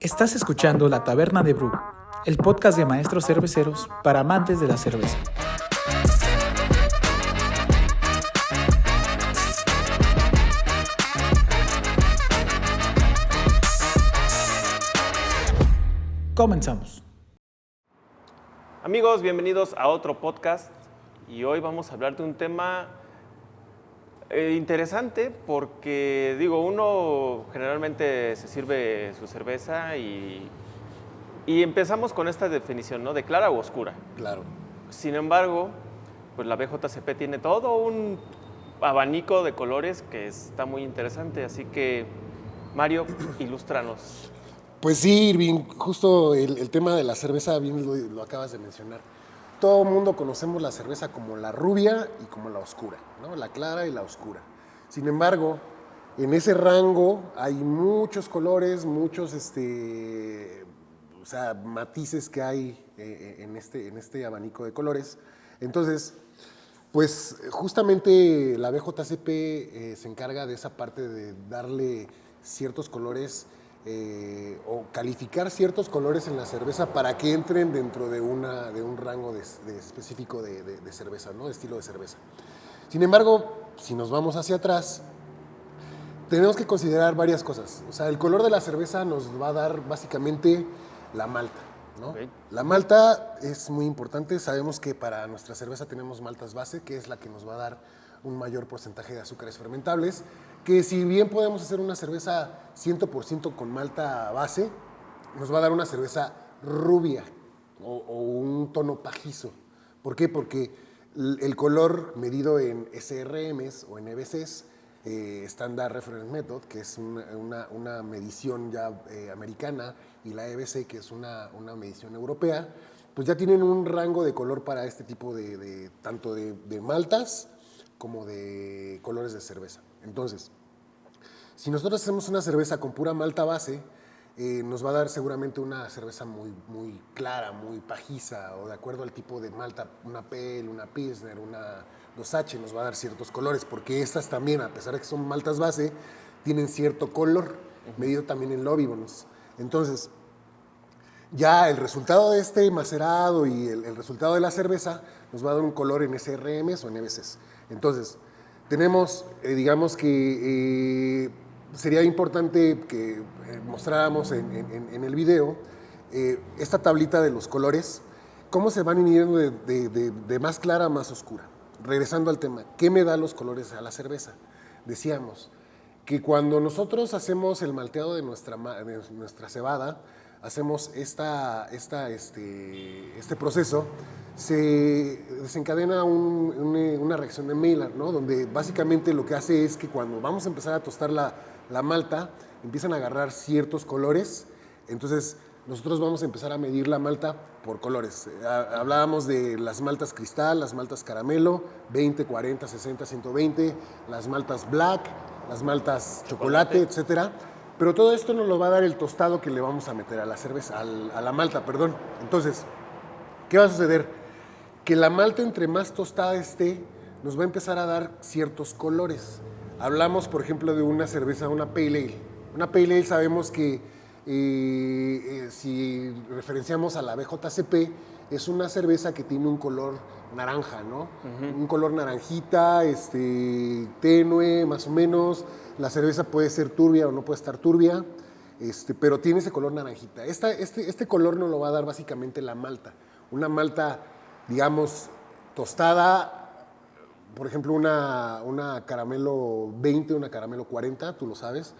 Estás escuchando La Taberna de Bru, el podcast de maestros cerveceros para amantes de la cerveza. Comenzamos. Amigos, bienvenidos a otro podcast y hoy vamos a hablar de un tema interesante porque, uno generalmente se sirve su cerveza y empezamos con esta definición, ¿no? De clara o oscura. Claro. Sin embargo, pues la BJCP tiene todo un abanico de colores que está muy interesante, así que, Mario, ilústranos. Pues sí, Irving, justo el tema de la cerveza, bien lo acabas de mencionar. Todo el mundo conocemos la cerveza como la rubia y como la oscura, ¿no? La clara y la oscura. Sin embargo, en ese rango hay muchos colores, muchos matices que hay en este abanico de colores. Entonces, pues justamente la BJCP se encarga de esa parte de darle ciertos colores o calificar ciertos colores en la cerveza para que entren dentro de un rango específico de cerveza, ¿no? De estilo de cerveza. Sin embargo, si nos vamos hacia atrás, tenemos que considerar varias cosas. O sea, el color de la cerveza nos va a dar básicamente la malta, ¿no? Okay. La malta es muy importante. Sabemos que para nuestra cerveza tenemos maltas base, que es la que nos va a dar un mayor porcentaje de azúcares fermentables, que si bien podemos hacer una cerveza 100% con malta base, nos va a dar una cerveza rubia o un tono pajizo. ¿Por qué? Porque el color medido en SRMs o en EBCs, Standard Reference Method, que es una medición ya americana, y la EBC, que es una medición europea, pues ya tienen un rango de color para este tipo tanto de maltas como de colores de cerveza. Entonces, si nosotros hacemos una cerveza con pura malta base, nos va a dar seguramente una cerveza muy, muy clara, muy pajiza, o de acuerdo al tipo de malta, una Pale, una Pilsner, una 2H, nos va a dar ciertos colores, porque estas también, a pesar de que son maltas base, tienen cierto color, medido también en lobbybones. Entonces, ya el resultado de este macerado y el resultado de la cerveza nos va a dar un color en SRMs o en EBCs. Entonces, tenemos, digamos que sería importante que mostráramos en el video esta tablita de los colores, cómo se van midiendo de más clara a más oscura. Regresando al tema, ¿qué me da los colores a la cerveza? Decíamos que cuando nosotros hacemos el malteado de nuestra cebada, hacemos este proceso, se desencadena una reacción de Maillard, ¿no? Donde básicamente lo que hace es que cuando vamos a empezar a tostar la malta, empiezan a agarrar ciertos colores. Entonces nosotros vamos a empezar a medir la malta por colores. Hablábamos de las maltas cristal, las maltas caramelo, 20, 40, 60, 120, las maltas black, las maltas chocolate, etcétera. Pero todo esto nos lo va a dar el tostado que le vamos a meter a la cerveza, a la malta, perdón. Entonces, ¿qué va a suceder? Que la malta, entre más tostada esté, nos va a empezar a dar ciertos colores. Hablamos, por ejemplo, de una cerveza, una Pale Ale. Una Pale Ale sabemos que, si referenciamos a la BJCP, es una cerveza que tiene un color naranja, ¿no? Uh-huh. Un color naranjita, tenue, más o menos. La cerveza puede ser turbia o no puede estar turbia, pero tiene ese color naranjita. Este color nos lo va a dar básicamente la malta. Una malta, digamos, tostada, por ejemplo, una caramelo 20, una caramelo 40, tú lo sabes.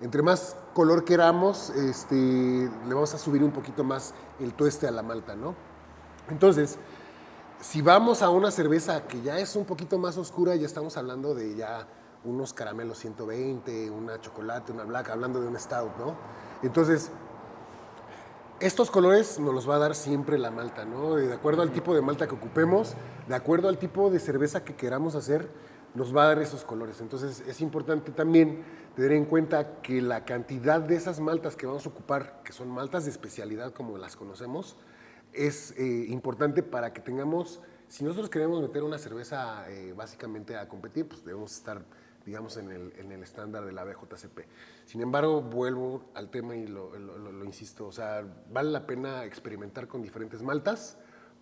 Entre más color queramos, le vamos a subir un poquito más el tueste a la malta, ¿no? Entonces, si vamos a una cerveza que ya es un poquito más oscura, ya estamos hablando de ya unos caramelos 120, una chocolate, una black, hablando de un stout, ¿no? Entonces, estos colores nos los va a dar siempre la malta, ¿no? De acuerdo al tipo de malta que ocupemos, de acuerdo al tipo de cerveza que queramos hacer, nos va a dar esos colores. Entonces, es importante también tener en cuenta que la cantidad de esas maltas que vamos a ocupar, que son maltas de especialidad como las conocemos, es importante para que tengamos, si nosotros queremos meter una cerveza básicamente a competir, pues debemos estar digamos, en el estándar de la BJCP. Sin embargo, vuelvo al tema y lo insisto, o sea, vale la pena experimentar con diferentes maltas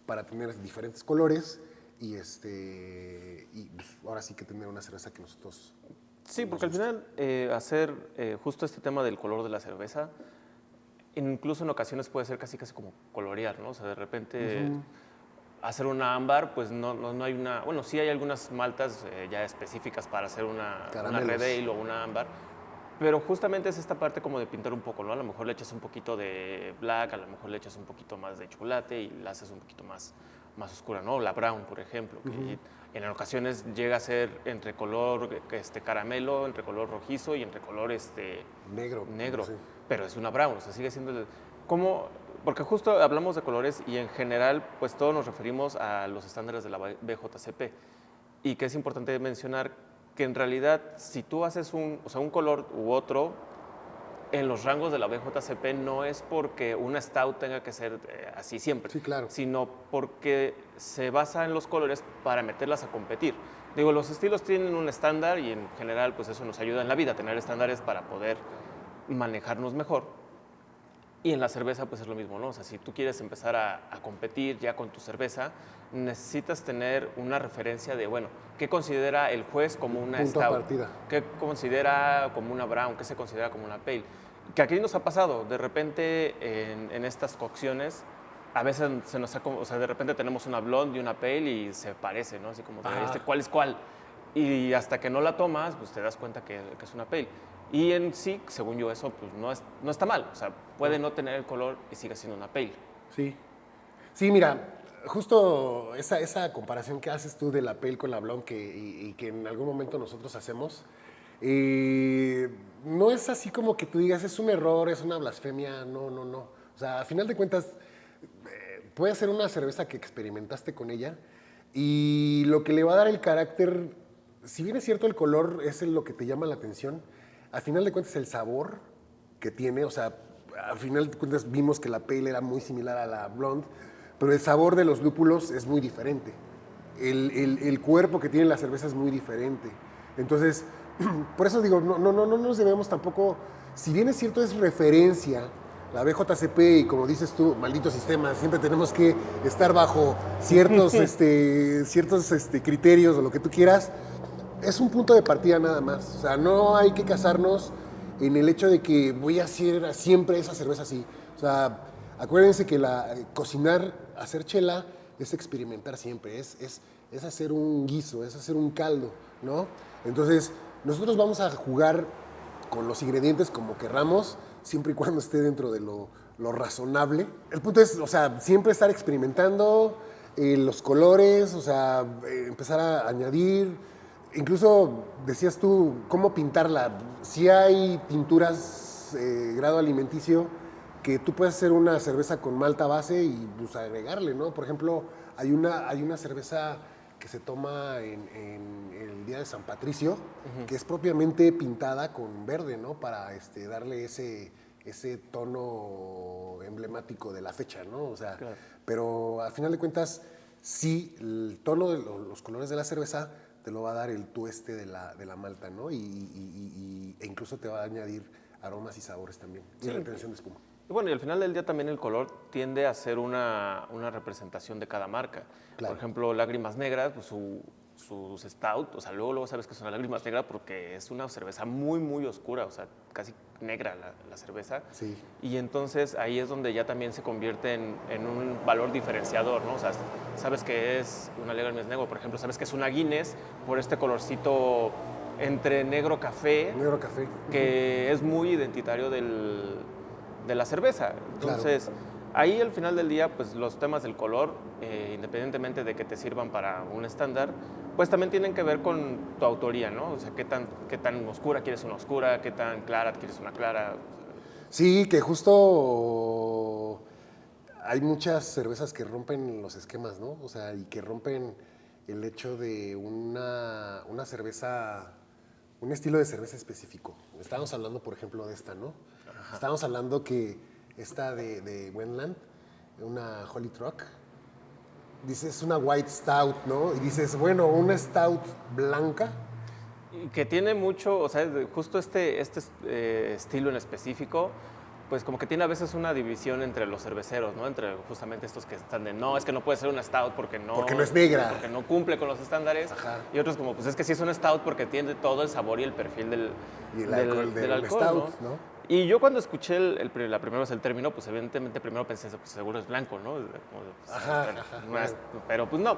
para tener diferentes colores y pues, ahora sí que tener una cerveza que nosotros... Sí, porque al final hacer justo este tema del color de la cerveza, incluso en ocasiones puede ser casi como colorear, ¿no? O sea, de repente hacer una ámbar, pues no hay una... Bueno, sí hay algunas maltas ya específicas para hacer una red ale o una ámbar, pero justamente es esta parte como de pintar un poco, ¿no? A lo mejor le echas un poquito de black, a lo mejor le echas un poquito más de chocolate y la haces un poquito más oscura, ¿no? La brown, por ejemplo, que en ocasiones llega a ser entre color caramelo, entre color rojizo y entre color negro. Sí. Pero es una brown, o sea, sigue siendo... ¿Cómo? Porque justo hablamos de colores y en general, pues todos nos referimos a los estándares de la BJCP. Y que es importante mencionar que en realidad, si tú haces un color u otro, en los rangos de la BJCP no es porque una stout tenga que ser así siempre, Sí, claro. sino porque se basa en los colores para meterlas a competir. Digo, los estilos tienen un estándar y en general pues eso nos ayuda en la vida, tener estándares para poder manejarnos mejor. Y en la cerveza pues es lo mismo, ¿no? O sea, si tú quieres empezar a competir ya con tu cerveza, necesitas tener una referencia de, bueno, ¿qué considera el juez como una Punto stout? de partida. ¿Qué considera como una brown? ¿Qué se considera como una pale? Que aquí nos ha pasado, de repente en estas cocciones, a veces se nos o sea, de repente tenemos una blonde y una pale y se parece, ¿no? Así como, ¿cuál es cuál? Y hasta que no la tomas, pues te das cuenta que es una pale. Y en sí, según yo, eso pues no está mal. O sea, puede no tener el color y sigue siendo una pale. Sí. Sí, mira, justo esa comparación que haces tú de la pale con la blonde y que en algún momento nosotros hacemos, no es así como que tú digas, es un error, es una blasfemia, no. O sea, a final de cuentas, puede ser una cerveza que experimentaste con ella y lo que le va a dar el carácter, si bien es cierto el color es lo que te llama la atención, al final de cuentas el sabor que tiene, o sea, al final de cuentas vimos que la pale era muy similar a la blonde, pero el sabor de los lúpulos es muy diferente. El cuerpo que tiene la cerveza es muy diferente. Entonces, por eso digo, no nos debemos tampoco, si bien es cierto es referencia, la BJCP y como dices tú, maldito sistema, siempre tenemos que estar bajo ciertos, ciertos criterios o lo que tú quieras, es un punto de partida nada más. O sea, no hay que casarnos en el hecho de que voy a hacer siempre esa cerveza así. O sea, acuérdense que cocinar, hacer chela, es experimentar siempre, es hacer un guiso, es hacer un caldo, ¿no? Entonces, nosotros vamos a jugar con los ingredientes como querramos, siempre y cuando esté dentro de lo razonable. El punto es, o sea, siempre estar experimentando los colores, o sea, empezar a añadir. Incluso decías tú, ¿cómo pintarla? Si hay pinturas grado alimenticio que tú puedes hacer una cerveza con malta base y pues agregarle, ¿no? Por ejemplo, hay una cerveza que se toma en el Día de San Patricio, que es propiamente pintada con verde, ¿no? Para darle ese tono emblemático de la fecha, ¿no? O sea, claro. Pero al final de cuentas, sí, el tono de los colores de la cerveza te lo va a dar el tueste de la malta, ¿no? E incluso te va a añadir aromas y sabores también, y retención de espuma. Y bueno, y al final del día también el color tiende a ser una representación de cada marca. Claro. Por ejemplo, Lágrimas Negras, pues sus stout, o sea, luego sabes que son Lágrimas Negras porque es una cerveza muy, muy oscura, o sea, casi negra la cerveza. Sí. Y entonces ahí es donde ya también se convierte en un valor diferenciador, ¿no? O sea, sabes que es una Lágrimas Negras, por ejemplo, sabes que es una Guinness por este colorcito entre negro café. Negro café. Que es muy identitario de la cerveza. Entonces, claro. Ahí al final del día, pues los temas del color, independientemente de que te sirvan para un estándar, pues también tienen que ver con tu autoría, ¿no? O sea, qué tan oscura quieres una oscura, qué tan clara quieres una clara. Sí, que justo hay muchas cervezas que rompen los esquemas, ¿no? O sea, y que rompen el hecho de una cerveza, un estilo de cerveza específico. Estábamos hablando, por ejemplo, de esta, ¿no? Ajá. Estábamos hablando que esta de Wendland, una Holy Truck, dices, es una white stout, ¿no? Y dices, bueno, una stout blanca Y que tiene mucho, o sea, justo este estilo en específico, pues como que tiene a veces una división entre los cerveceros, ¿no? Entre justamente estos que están de, no, es que no puede ser una stout porque no es negra. porque no cumple con los estándares. Ajá. Y otros como, pues es que sí es una stout porque tiene todo el sabor y el perfil del alcohol, stout, ¿no? Y yo cuando escuché la primera vez el término, pues evidentemente primero pensé, pues seguro es blanco, ¿no? Pues, Ajá, bueno, ajá, no es- claro. pero pues no.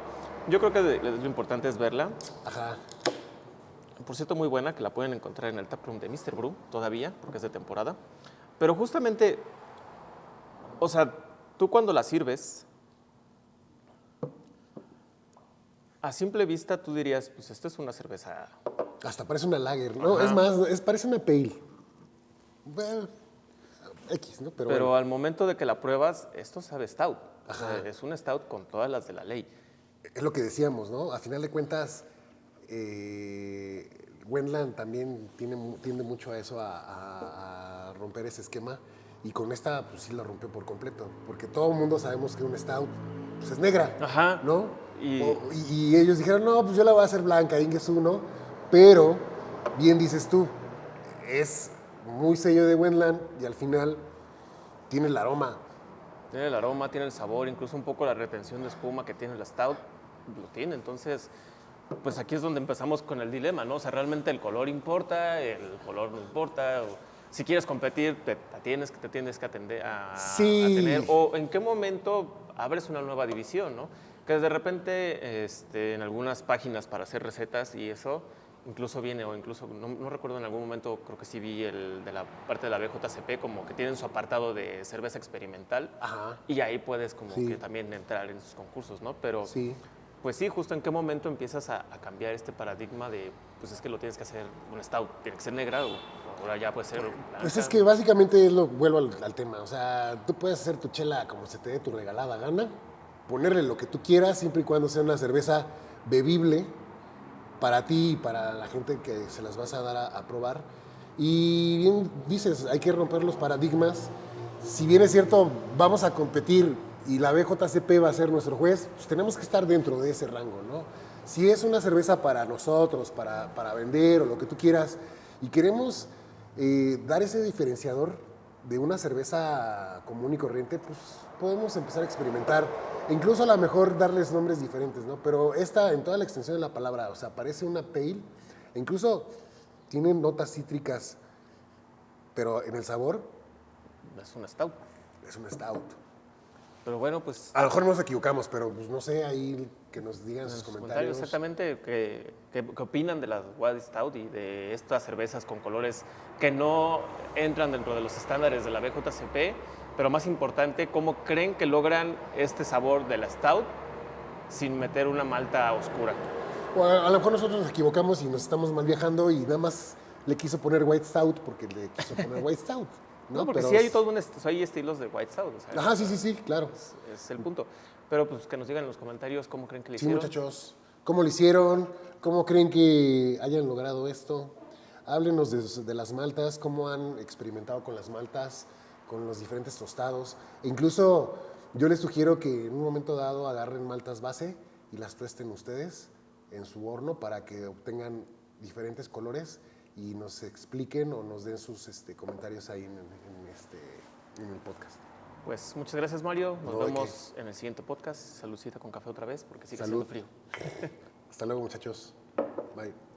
Yo creo que lo importante es verla. Ajá. Por cierto, muy buena, que la pueden encontrar en el taproom de Mr. Brew todavía, porque es de temporada. Pero justamente, o sea, tú cuando la sirves, a simple vista tú dirías, pues esto es una cerveza. Hasta parece una lager, ¿no? Ajá. Es más, parece una pale. Bueno, X, ¿no? Pero bueno. al momento de que la pruebas, esto sabe stout. O sea, es un stout con todas las de la ley. Es lo que decíamos, ¿no? A final de cuentas, Wendland también tiende mucho a eso, a romper ese esquema. Y con esta, pues sí la rompió por completo. Porque todo el mundo sabemos que un stout pues, es negra, Ajá. ¿no? Y- Y ellos dijeron, no, pues yo la voy a hacer blanca, Ingesu, ¿no? Pero, bien dices tú, es muy sello de Wendland y al final tiene el aroma. Tiene el aroma, tiene el sabor, incluso un poco la retención de espuma que tiene la stout, lo tiene. Entonces, pues aquí es donde empezamos con el dilema, ¿no? O sea, realmente el color importa, el color no importa. O si quieres competir, te tienes que atender a Sí. tener. O en qué momento abres una nueva división, ¿no? Que de repente en algunas páginas para hacer recetas y eso, incluso viene, o incluso, no recuerdo en algún momento, creo que sí vi el de la parte de la BJCP, como que tienen su apartado de cerveza experimental. Ajá. Y ahí puedes como Sí. que también entrar en sus concursos, ¿no? Pero Sí. pues sí, justo en qué momento empiezas a cambiar este paradigma de, pues es que lo tienes que hacer un stout, tiene que ser negra o ahora ya puede ser blanca. Pues es que básicamente vuelvo al tema. O sea, tú puedes hacer tu chela como se te dé tu regalada gana, ponerle lo que tú quieras, siempre y cuando sea una cerveza bebible para ti y para la gente que se las vas a dar a probar. Y bien dices, hay que romper los paradigmas. Si bien es cierto, vamos a competir y la BJCP va a ser nuestro juez, pues tenemos que estar dentro de ese rango, ¿no? Si es una cerveza para nosotros, para vender o lo que tú quieras, y queremos dar ese diferenciador de una cerveza común y corriente, pues podemos empezar a experimentar. Incluso a lo mejor darles nombres diferentes, ¿no? Pero esta, en toda la extensión de la palabra, o sea, parece una pale, e incluso tiene notas cítricas, pero en el sabor Es un stout. es un stout. Pero bueno, pues A lo mejor nos equivocamos, pero pues no sé, ahí que nos digan sus sus comentarios. exactamente qué opinan de las Wild Stout y de estas cervezas con colores que no entran dentro de los estándares de la BJCP, pero más importante, cómo creen que logran este sabor de la Stout sin meter una malta oscura. O a lo mejor nosotros nos equivocamos y nos estamos mal viajando y nada más le quiso poner White Stout porque le quiso poner White Stout. No, porque Pero sí hay todo hay estilos de White Stout. O sea, Ajá, sí, claro. es el punto. Pero pues que nos digan en los comentarios cómo creen que le Sí, hicieron. muchachos, ¿cómo lo hicieron? ¿Cómo creen que hayan logrado esto? Háblenos de las maltas, cómo han experimentado con las maltas, con los diferentes tostados. E incluso yo les sugiero que en un momento dado agarren maltas base y las tuesten ustedes en su horno para que obtengan diferentes colores y nos expliquen o nos den sus comentarios ahí en el podcast. Pues muchas gracias, Mario. Nos No, ¿de vemos en el siguiente podcast. Saludcita con café otra vez porque sigue Salud. haciendo frío. Hasta luego, muchachos. Bye.